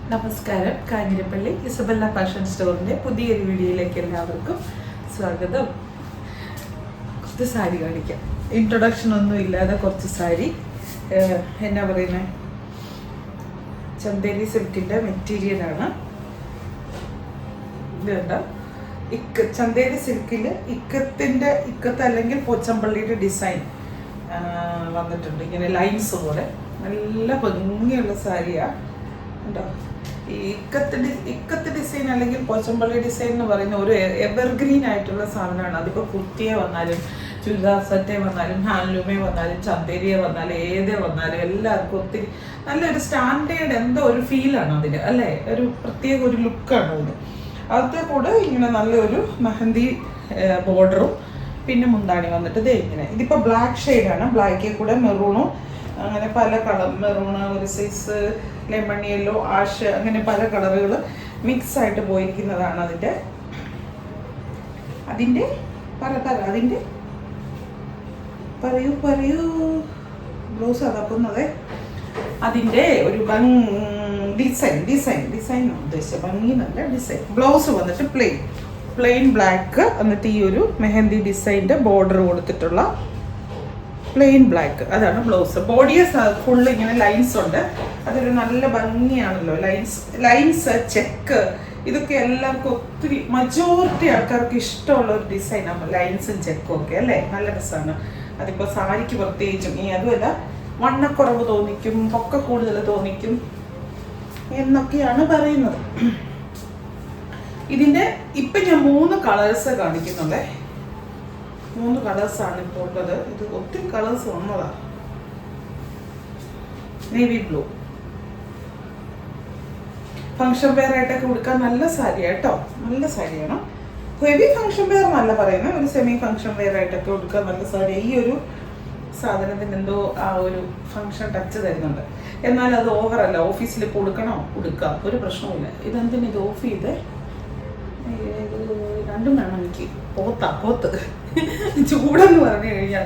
നമസ്കാരം. Kanjirappally Isabella fashion സ്റ്റോറിൻ്റെ പുതിയൊരു വീഡിയോയിലേക്ക് എല്ലാവർക്കും സ്വാഗതം. കുറച്ച് സാരി കാണിക്കാം. ഇൻട്രൊഡക്ഷൻ ഒന്നും ഇല്ലാതെ കുറച്ച് സാരി. എന്നാ പറയുന്നത്, ചന്ദേരി സിൽക്കിൻ്റെ മെറ്റീരിയലാണ്. ഇത് കണ്ടോ, ചന്ദേരി സിൽക്കിൽ ഇക്കത്ത് അല്ലെങ്കിൽ പോച്ചമ്പള്ളിയുടെ ഡിസൈൻ വന്നിട്ടുണ്ട്. ഇങ്ങനെ ലൈൻസ് പോലെ നല്ല ഭംഗിയുള്ള സാരിയാണ്. ഉണ്ടോ, ഈ ഇക്കത്ത് ഡിസൈൻ അല്ലെങ്കിൽ പോച്ചമ്പള്ളി ഡിസൈൻ എന്ന് പറയുന്ന ഒരു എവർഗ്രീൻ ആയിട്ടുള്ള സാധനമാണ്. അതിപ്പോൾ കുർത്തിയെ വന്നാലും ചുരിദാർ സെറ്റേ വന്നാലും ഹാൻഡ്ലൂമേ വന്നാലും ചന്തേരിയെ വന്നാലും ഏതേ വന്നാലും എല്ലാവർക്കും ഒത്തിരി നല്ലൊരു സ്റ്റാൻഡേർഡ് എന്തോ ഒരു ഫീലാണ് അതിന്, അല്ലേ? ഒരു പ്രത്യേക ഒരു ലുക്കാണ് അതിന്. അതിൻ്റെ കൂടെ ഇങ്ങനെ നല്ലൊരു മെഹന്തി ബോർഡറും പിന്നെ മുന്താണി വന്നിട്ട് ഇതേ ഇങ്ങനെ. ഇതിപ്പോൾ ബ്ലാക്ക് ഷെയ്ഡാണ്, ബ്ലാക്കിൽ കൂടെ മെറൂണും അങ്ങനെ പല കളർ, മെറൂണ്, ഒരു സൈസ് ലെമൺ യെല്ലോ, ആഷ്, അങ്ങനെ പല കളറുകൾ മിക്സ് ആയിട്ട് പോയിരിക്കുന്നതാണ് അതിൻ്റെ പറയൂ ബ്ലൗസ് അതാക്കുന്നത്. അതിൻ്റെ ഒരു ഡിസൈൻ ഉദ്ദേശിച്ച ഭംഗി നല്ല ഡിസൈൻ. ബ്ലൗസ് വന്നിട്ട് പ്ലെയിൻ ബ്ലാക്ക്, എന്നിട്ട് ഈ ഒരു മെഹന്തി ഡിസൈൻ്റെ ബോർഡർ കൊടുത്തിട്ടുള്ള പ്ലെയിൻ ബ്ലാക്ക്, അതാണ് ബ്ലൗസ്. ബോഡിയെ ഫുള്ള് ഇങ്ങനെ ലൈൻസ് ഉണ്ട്. അതൊരു നല്ല ഭംഗിയാണല്ലോ. ലൈൻസ് ചെക്ക്, ഇതൊക്കെ എല്ലാവർക്കും ഒത്തിരി മജോറിറ്റി ആൾക്കാർക്ക് ഇഷ്ടമുള്ള ഒരു ഡിസൈനാണ് ലൈൻസും ചെക്കും ഒക്കെ, അല്ലേ? നല്ല രസമാണ്. അതിപ്പോൾ സാരിക്ക് പ്രത്യേകിച്ചും. അതുമല്ല, വണ്ണക്കുറവ് തോന്നിക്കും, പൊക്ക കൂടുതൽ തോന്നിക്കും എന്നൊക്കെയാണ് പറയുന്നത്. ഇതിൻ്റെ ഇപ്പം ഞാൻ 3 കളേഴ്സ് കാണിക്കുന്നുണ്ടേ. 3 കളേഴ്സാണ് ഇപ്പോൾ ഉള്ളത്. ഇത് ഒത്തിരി കളേഴ്സ് വന്നതാണ്. നേവി ബ്ലൂ ഫങ്ഷൻ വെയർ ആയിട്ടൊക്കെ കൊടുക്കാൻ നല്ല സാരിയാണ് കേട്ടോ. നല്ല സാരിയാണ്. ഹെവി ഫങ്ഷൻ വെയർ എന്നല്ല പറയുന്നത്, ഒരു സെമി ഫങ്ഷൻ വെയർ ആയിട്ടൊക്കെ കൊടുക്കാൻ നല്ല സാരി. ഈ ഒരു സാധനത്തിന് എന്തോ ആ ഒരു ഫങ്ഷൻ ടച്ച് തരുന്നുണ്ട്. എന്നാൽ അത് ഓവറല്ല. ഓഫീസിൽ ഇപ്പോൾ കൊടുക്കാം, ഒരു പ്രശ്നവുമില്ല. ഇതെന്തിനും ഇത് ഓഫ് ചെയ്ത് രണ്ടും വേണം എനിക്ക്. പോത്ത് ചൂടെന്ന് പറഞ്ഞു കഴിഞ്ഞാൽ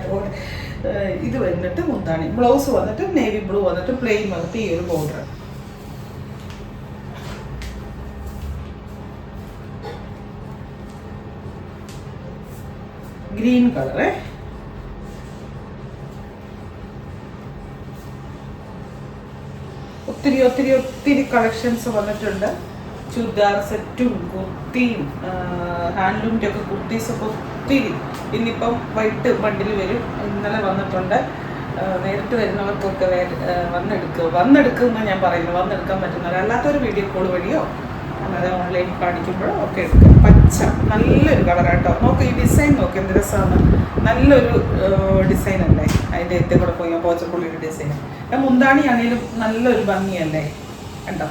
ഇത് വന്നിട്ട് മുന്താണി. ബ്ലൗസ് വന്നിട്ട് നേവി ബ്ലൂ വന്നിട്ട് പ്ലെയിൻ വന്നിട്ട് ഈ ഒരു ബോർഡർ. Green colour. ഒത്തിരി കളക്ഷൻസ് വന്നിട്ടുണ്ട്. ചുരിദാർ സെറ്റും കുർത്തിയും ഹാൻഡ്ലൂമിൻ്റെ ഒക്കെ കുർത്തീസൊക്കെ ഒത്തിരി. ഇന്നിപ്പം വൈകിട്ട് ബണ്ടിൽ വരും. ഇന്നലെ വന്നിട്ടുണ്ട്. നേരിട്ട് വരുന്നവർക്കൊക്കെ വന്നെടുക്കുമെന്ന് ഞാൻ പറയുന്നു. വന്നെടുക്കാൻ പറ്റുന്നത് അല്ലാത്തൊരു വീഡിയോ കോൾ വഴിയോ അല്ലാതെ ഓൺലൈൻ കാണിക്കുമ്പോഴോ ഒക്കെ എടുക്കാം. പച്ച നല്ലൊരു കളറാട്ടോ. നോക്ക്, ഈ ഡിസൈൻ നോക്ക്, എന്ത് രസമാണ്. നല്ലൊരു ഡിസൈൻ അല്ലേ? അതിൻ്റെ ഏറ്റവും കൂടെ പോയി പോച്ചപ്പുള്ളിയുടെ ഡിസൈൻ. മുന്താണി ആണെങ്കിലും നല്ലൊരു ഭംഗിയല്ലേ? കണ്ടോ,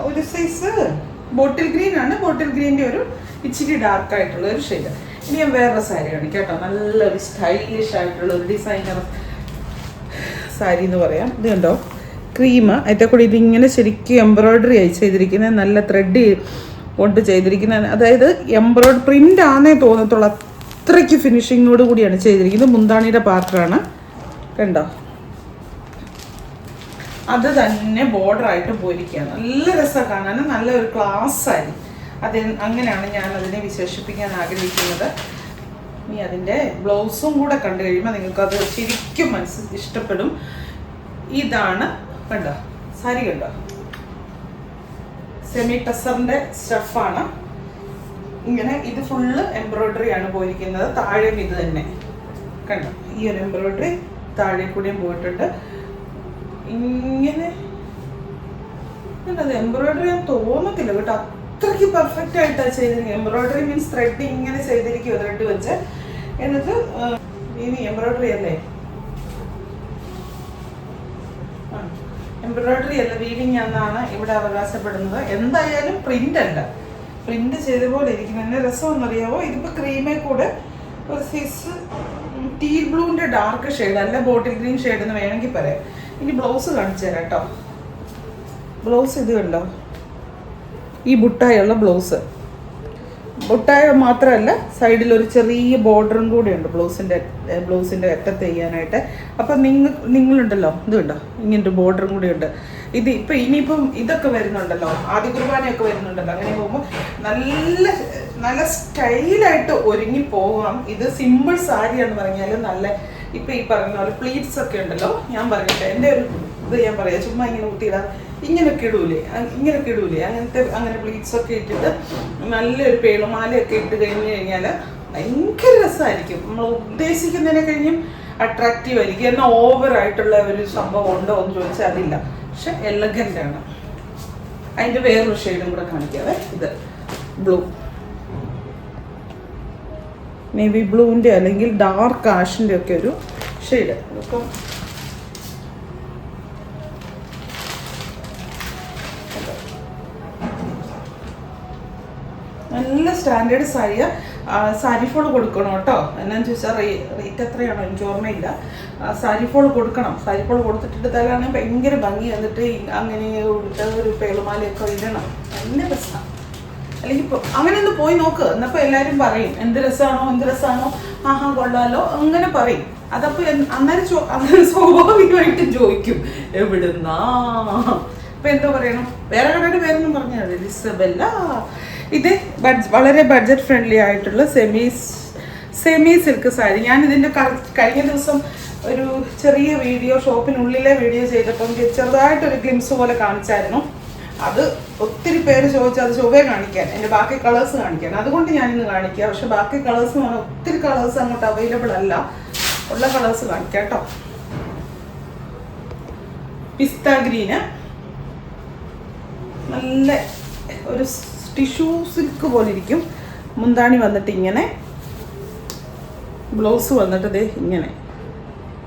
ഒരു സൈസ് ബോട്ടിൽ ഗ്രീൻ ആണ്. ബോട്ടിൽ ഗ്രീൻ്റെ ഒരു ഇച്ചിരി ഡാർക്ക് ആയിട്ടുള്ള ഒരു ഷെയ്ഡ്. ഇനി ഞാൻ വേറൊരു സാരി കാണിക്കാം കേട്ടോ. നല്ലൊരു സ്റ്റൈലിഷ് ആയിട്ടുള്ള ഒരു ഡിസൈനർ സാരി എന്ന് പറയാം. ഇത് കണ്ടോ, ക്രീം. അതിൻ്റെ കൂടെ ഇതിങ്ങനെ ശരിക്കും എംബ്രോയ്ഡറി ആയി ചെയ്തിരിക്കുന്നത്, നല്ല ത്രെഡ് കൊണ്ട് ചെയ്തിരിക്കുന്ന, അതായത് എംബ്രോയ്ഡറി പ്രിൻ്റ് ആണെന്നേ തോന്നത്തുള്ളൂ, അത്രയ്ക്ക് ഫിനിഷിങ്ങോട് കൂടിയാണ് ചെയ്തിരിക്കുന്നത്. മുന്താണിയുടെ പാർട്ടാണ്, കണ്ടോ. അത് തന്നെ ബോർഡറായിട്ട് പോയിരിക്കുകയാണ്. നല്ല രസമാണ് കാണാൻ, നല്ലൊരു ക്ലാസ് സാരി. അങ്ങനെയാണ് ഞാൻ അതിനെ വിശേഷിപ്പിക്കാൻ ആഗ്രഹിക്കുന്നത്. ഇനി അതിൻ്റെ ബ്ലൗസും കൂടെ കണ്ടു കഴിയുമ്പോൾ നിങ്ങൾക്കത് ശരിക്കും ഇഷ്ടപ്പെടും. ഇതാണ്, കണ്ടോ സാരി, കണ്ടോ, സെമി ടസറിൻ്റെ സ്റ്റഫാണ്. ഇങ്ങനെ ഇത് ഫുള്ള് എംബ്രോയ്ഡറി ആണ് പോയിരിക്കുന്നത്. താഴെയും ഇത് തന്നെ കണ്ടോ, ഈ ഒരു എംബ്രോയ്ഡറി താഴെ കൂടെയും പോയിട്ടുണ്ട്. ഇങ്ങനെ അത് എംബ്രോയ്ഡറി ഞാൻ തോന്നത്തില്ല കേട്ടോ, അത്രയ്ക്ക് പെർഫെക്റ്റ് ആയിട്ടാണ് ചെയ്തിരിക്കുന്നത്. എംബ്രോയ്ഡറി മീൻസ് ത്രെഡ് ഇങ്ങനെ ചെയ്തിരിക്കുമോ, ത്രെഡ് വെച്ച്. എന്നിട്ട് ഇനി എംബ്രോയ്ഡറി അല്ലേ, എംബ്രോയ്ഡറി അല്ല, വീവിങ് എന്നാണ് ഇവിടെ അവകാശപ്പെടുന്നത്. എന്തായാലും പ്രിന്റ് അല്ല, പ്രിന്റ് ചെയ്ത പോലെ ഇരിക്കുന്നത്. എന്നെ രസമെന്നറിയാവോ, ഇതിപ്പോൾ ക്രീമേ കൂടെ ഒരു സൈസ് ടീ ബ്ലൂവിൻ്റെ ഡാർക്ക് ഷെയ്ഡ്, അല്ല ബോട്ടിൽ ഗ്രീൻ ഷെയ്ഡ് എന്ന് വേണമെങ്കിൽ പറയാം. ഇനി ബ്ലൗസ് കാണിച്ചു തരാം കേട്ടോ. ബ്ലൗസ് ഇത് കണ്ടോ, ഈ ബുട്ടായുള്ള ബ്ലൗസ്. ബുട്ടായ മാത്രമല്ല, സൈഡിലൊരു ചെറിയ ബോർഡറും കൂടെ ഉണ്ട് ബ്ലൗസിൻ്റെ അറ്റത്ത് ചെയ്യാനായിട്ട്. അപ്പം നിങ്ങളുണ്ടല്ലോ, ഇത് കണ്ടോ, ഇങ്ങനൊരു ബോർഡറും കൂടെ ഉണ്ട്. ഇത് ഇപ്പം ഇനിയിപ്പം ഇതൊക്കെ വരുന്നുണ്ടല്ലോ, ആദ്യ കുർബാനയൊക്കെ വരുന്നുണ്ടല്ലോ, അങ്ങനെ പോകുമ്പോൾ നല്ല നല്ല സ്റ്റൈലായിട്ട് ഒരുങ്ങി പോകാം. ഇത് സിമ്പിൾ സാരിയാണെന്ന് പറഞ്ഞാൽ നല്ല ഇപ്പം ഈ പറയുന്ന പോലെ പ്ലീറ്റ്സ് ഒക്കെ ഉണ്ടല്ലോ. ഞാൻ പറയട്ടെ, എൻ്റെ ഒരു ഇത് ഞാൻ പറയാം, ചുമ്മാ ഇങ്ങനെ കുത്തിയിടാം, ഇങ്ങനെയൊക്കെ ഇടൂലേ, അങ്ങനെ പ്ലീറ്റ്സ് ഒക്കെ ഇട്ടിട്ട് നല്ലൊരു പേളുമാലയൊക്കെ ഇട്ട് കഴിഞ്ഞ് കഴിഞ്ഞാൽ ഭയങ്കര രസമായിരിക്കും. നമ്മൾ ഉദ്ദേശിക്കുന്നതിനെ കഴിഞ്ഞും അട്രാക്റ്റീവ് ആയിരിക്കും. എന്നാൽ ഓവറായിട്ടുള്ള ഒരു സംഭവം ഉണ്ടോ എന്ന് ചോദിച്ചാൽ അതില്ല, പക്ഷെ എലഗൻ്റ് ആണ്. അതിൻ്റെ വേറൊരു ഷെയ്ഡും കൂടെ കാണിക്കാവേ. ഇത് ബ്ലൂ, നേവി ബ്ലൂവിൻ്റെ അല്ലെങ്കിൽ ഡാർക്ക് ആഷിൻ്റെ ഒക്കെ ഒരു ഷെയ്ഡ്. അപ്പം നല്ല സ്റ്റാൻഡേർഡ് സാരിയാണ്. സാരി ഫോൾ കൊടുക്കണം കേട്ടോ. എന്നാന്ന് ചോദിച്ചാൽ റേറ്റ് എത്രയാണോ എനിക്ക് ഓർമ്മയില്ല. സാരി ഫോൾ കൊടുക്കണം. സാരി ഫോൾ കൊടുത്തിട്ടിട്ടാണെങ്കിൽ ഭയങ്കര ഭംഗി. എന്നിട്ട് അങ്ങനെ ഒരു പേളുമാലയൊക്കെ ഇടണം, നല്ല രസമാണ്. അല്ലെങ്കിൽ അങ്ങനെ ഒന്ന് പോയി നോക്ക്, എന്നപ്പോൾ എല്ലാവരും പറയും എന്ത് രസമാണോ, ആഹാ കൊള്ളാലോ അങ്ങനെ പറയും. അതപ്പോൾ അന്നേരം സ്വാഭാവികമായിട്ടും ചോദിക്കും എവിടുന്നാ. അപ്പം എന്തോ പറയണം, വേറെ കടയുടെ പേരൊന്നും പറഞ്ഞാൽ മതി, ലിസബെല്ല. ഇത് വളരെ ബഡ്ജറ്റ് ഫ്രണ്ട്ലി ആയിട്ടുള്ള സെമി സിൽക്ക് സാരി. ഞാൻ ഇതിൻ്റെ കഴിഞ്ഞ ദിവസം ഒരു ചെറിയ വീഡിയോ, ഷോപ്പിനുള്ളിലെ വീഡിയോ ചെയ്തപ്പം ചെറുതായിട്ടൊരു ഗ്ലിംസ് പോലെ കാണിച്ചായിരുന്നു. അത് ഒത്തിരി പേര് ചോദിച്ചാൽ അത് ചൊവ്വേ കാണിക്കാൻ, എൻ്റെ ബാക്കി കളേഴ്സ് കാണിക്കാൻ, അതുകൊണ്ട് ഞാനിന്ന് കാണിക്കുക. പക്ഷെ ബാക്കി കളേഴ്സ് എന്ന് പറഞ്ഞാൽ ഒത്തിരി കളേഴ്സ് അങ്ങോട്ട് അവൈലബിൾ അല്ല. ഉള്ള കളേഴ്സ് കാണിക്കാം കേട്ടോ. പിസ്ത ഗ്രീന്, നല്ല ഒരു ടിഷ്യൂ സിൽക്ക് പോലെ ഇരിക്കും. മുന്താണി വന്നിട്ട് ഇങ്ങനെ, ബ്ലൗസ് വന്നിട്ട് ദേ ഇങ്ങനെ.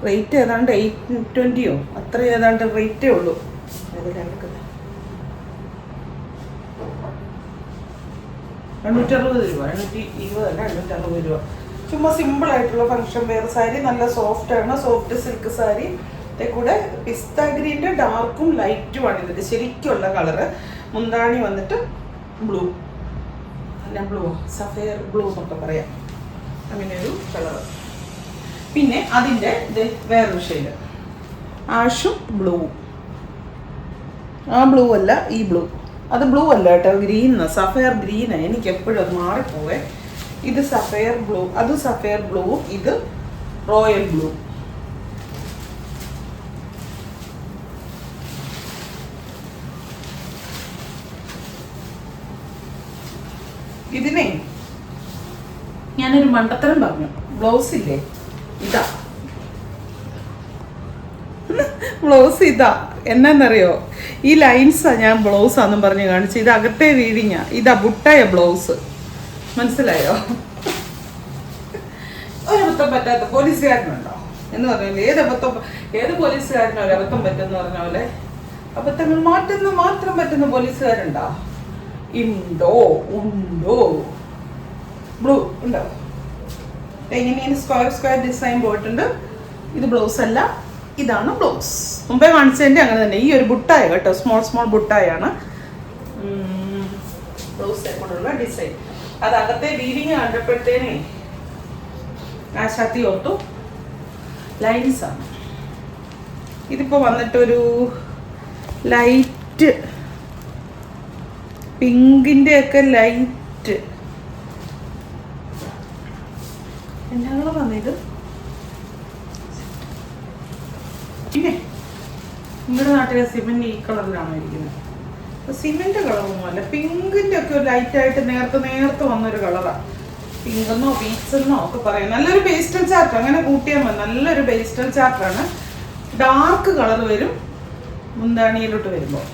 റേറ്റ് ഏതാണ്ട് 820 അത്ര ഏതാണ്ട് റേറ്റേ ഉള്ളൂ. 860 രൂപ, 820 അല്ല 860 രൂപ. ചുമ്മാ സിമ്പിൾ ആയിട്ടുള്ള ഫംഗ്ഷൻ വെയർ സാരി, നല്ല സോഫ്റ്റ് ആണ്, സോഫ്റ്റ് സിൽക്ക് സാരി. കൂടെ പിസ്ത ഗ്രീൻ്റെ ഡാർക്കും ലൈറ്റുമാണ് ഇതിൻ്റെ ശരിക്കുള്ള കളറ്. മുന്താണി വന്നിട്ട് ബ്ലൂ, അല്ല ബ്ലൂ സഫയർ ബ്ലൂ എന്നൊക്കെ പറയാം, അങ്ങനെ ഒരു കളറ്. പിന്നെ അതിൻ്റെ വേറൊരു ഷെയ്ഡ് ആഷും ബ്ലൂവും. ആ ബ്ലൂ അല്ല, ഈ ബ്ലൂ. അത് ബ്ലൂ അല്ല കേട്ടോ, ഗ്രീൻ, സഫയർ ഗ്രീനാണ്. എനിക്ക് എപ്പോഴും അത് മാറിപ്പോവേ. ഇത് സഫയർ ബ്ലൂ, അത് സഫയർ ബ്ലൂവും, ഇത് റോയൽ ബ്ലൂ. ഇതിനെ ഞാനൊരു മണ്ടത്തരം പറഞ്ഞു. ബ്ലൗസ് ഇല്ലേ, ഇതാ ബ്ലൗസ് ഇതാ. എന്നാന്നറിയോ, ഈ ലൈൻസാണ് ഞാൻ ബ്ലൗസാന്നും പറഞ്ഞ് കാണിച്ചു. ഇത് അകത്തെ വീഴിഞ്ഞ, ഇതാ ബുട്ടായ ബ്ലൗസ്. മനസ്സിലായോ? ഒരബദ്ധം പറ്റാത്ത പോലീസുകാരനുണ്ടോ എന്ന് പറഞ്ഞാൽ, ഏത് പോലീസുകാരനോ ഒരു അബദ്ധം പറ്റുമെന്ന് പറഞ്ഞ പോലെ അബദ്ധങ്ങൾ മാത്രം പറ്റുന്ന പോലീസുകാരുണ്ടോ? ഉണ്ടോ? ബ്ലൂ ഉണ്ടോ? എങ്ങനെയാണ് സ്ക്വയർ ഡിസൈൻ പോയിട്ടുണ്ട്. ഇത് ബ്ലൗസ് അല്ല, ഇതാണ് ബ്ലൗസ്. മുമ്പേ കാണിച്ചതിൻ്റെ അങ്ങനെ തന്നെ. ഈ ഒരു ബുട്ടായ കേട്ടോ, സ്മോൾ ബുട്ടായാണ് ബ്ലൗസ് കൊണ്ടുള്ള ഡിസൈൻ. അത് അകത്തെ വീവിങ് കണ്ടപ്പോഴത്തേനെ ആശാത്തി ഓർത്തു ലൈൻസാണ്. ഇതിപ്പോൾ വന്നിട്ടൊരു ലൈറ്റ് പിങ്കിൻ്റെ ഒക്കെ ലൈറ്റ് എന്നാ വന്നിത്. പിന്നെ നിങ്ങളുടെ നാട്ടിലെ സിമെന്റ് ഈ കളറിലാണോ ഇരിക്കുന്നത്? സിമെന്റ് കളറൊന്നുമല്ല, പിങ്കിൻ്റെ ഒക്കെ ഒരു ലൈറ്റായിട്ട് നേർത്ത് വന്നൊരു കളറാണ്. പിങ്കെന്നോ പീച്ചെന്നോ ഒക്കെ പറയാം. നല്ലൊരു പേസ്റ്റൽ ചാർട്ട്, അങ്ങനെ കൂട്ടിയാൽ മതി. നല്ലൊരു പേസ്റ്റൽ ചാർട്ടാണ്. ഡാർക്ക് കളർ വരും മുന്താണിയിലോട്ട് വരുമ്പോൾ.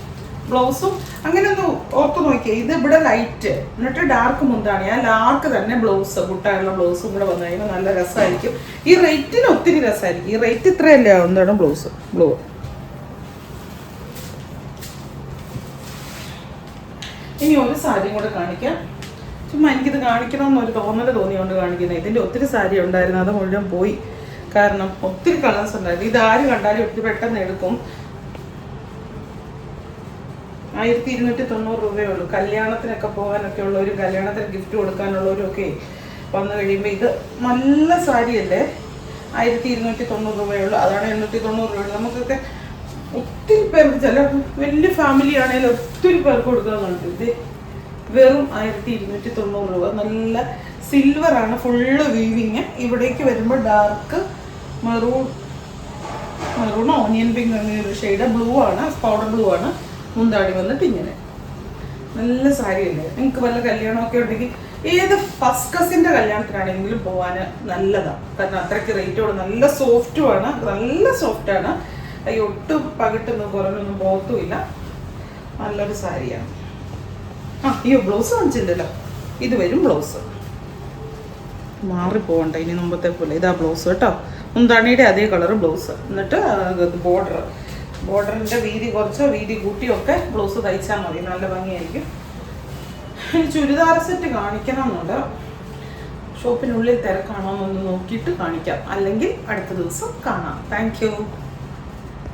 ബ്ലൗസും അങ്ങനെ ഒന്ന് ഓർത്ത് നോക്കിയാൽ, ഇത് ഇവിടെ ലൈറ്റ് എന്നിട്ട് ഡാർക്ക് മുന്താണി, ആ ഡാർക്ക് തന്നെ ബ്ലൗസ്, ബുട്ടായുള്ള ബ്ലൗസും കൂടെ വന്നു കഴിയുമ്പോൾ നല്ല രസമായിരിക്കും. ഈ റേറ്റിന് ഒത്തിരി രസമായിരിക്കും. ഈ റേറ്റ് ഇത്രയല്ലേ ആവുന്നതാണ് ബ്ലൗസ് ബ്ലൂ. ഇനി ഒരു സാരിയും കൂടെ കാണിക്കാം. ചുമ്മാ എനിക്കിത് കാണിക്കണമെന്നൊരു തോന്നിയോണ്ട് കാണിക്കുന്നത്. ഇതിൻ്റെ ഒത്തിരി സാരി ഉണ്ടായിരുന്നു, അത് മുഴുവൻ പോയി. കാരണം ഒത്തിരി കളേഴ്സ് ഉണ്ടായിരുന്നു. ഇത് ആര് കണ്ടാലും ഒത്തിരി പെട്ടെന്ന് എടുക്കും. 1290 രൂപയേ ഉള്ളൂ. കല്യാണത്തിനൊക്കെ പോകാനൊക്കെ ഉള്ളവരും കല്യാണത്തിന് ഗിഫ്റ്റ് കൊടുക്കാനുള്ളവരും ഒക്കെ വന്നു കഴിയുമ്പോൾ ഇത് നല്ല സാരിയല്ലേ. 1290 രൂപയേ ഉള്ളൂ. അതാണ് 890 രൂപ. നമുക്കൊക്കെ ഒത്തിരി പേർക്ക് ചില വലിയ ഫാമിലി ആണെങ്കിലും ഒത്തിരി പേർക്ക് കൊടുക്കാന്നുണ്ട്. ഇത് വെറും 1290 രൂപ. നല്ല സിൽവർ ആണ്, ഫുള്ള് വീവിങ്. ഇവിടേക്ക് വരുമ്പോൾ ഡാർക്ക് മെറൂൺ ഓണിയൻ പിങ്ക് അങ്ങനെ ഒരു ഷെയ്ഡ്. ബ്ലൂ ആണ്, പൗഡർ ബ്ലൂ ആണ്. മുന്താടി വന്നിട്ട് ഇങ്ങനെ. നല്ല സാരി അല്ലേ? നിങ്ങൾക്ക് വല്ല കല്യാണമൊക്കെ ഉണ്ടെങ്കിൽ ഏത് ഫസ്റ്റ് കസിൻ്റെ കല്യാണത്തിനാണെങ്കിലും പോകാൻ നല്ലതാണ്. കാരണം അത്രയ്ക്ക് റേറ്റോട് നല്ല സോഫ്റ്റുമാണ്, നല്ല സോഫ്റ്റാണ്. ഒട്ടും പകിട്ടൊന്നും കുറഞ്ഞൊന്നും പോകത്തുമില്ല. നല്ലൊരു സാരിയാണ്. അയ്യോ ബ്ലൗസ് കാണിച്ചില്ലല്ലോ. ഇത് വരും ബ്ലൗസ്. മാറിപ്പോകണ്ട ഇനി മുമ്പത്തെ പോലെ. ഇതാ ബ്ലൗസ് കേട്ടോ. മുന്താണിയുടെ അതേ കളർ ബ്ലൗസ്. എന്നിട്ട് ബോർഡറിൻ്റെ വീതി കുറച്ചോ വീതി കൂട്ടിയൊക്കെ ബ്ലൗസ് തയ്ച്ചാൽ മതി. നല്ല ഭംഗിയായിരിക്കും. ചുരിദാർ സെറ്റ് കാണിക്കണമെന്നുണ്ട്. ഷോപ്പിനുള്ളിൽ തിരക്കാണോ എന്നൊന്ന് നോക്കിയിട്ട് കാണിക്കാം. അല്ലെങ്കിൽ അടുത്ത ദിവസം കാണാം. Thank you.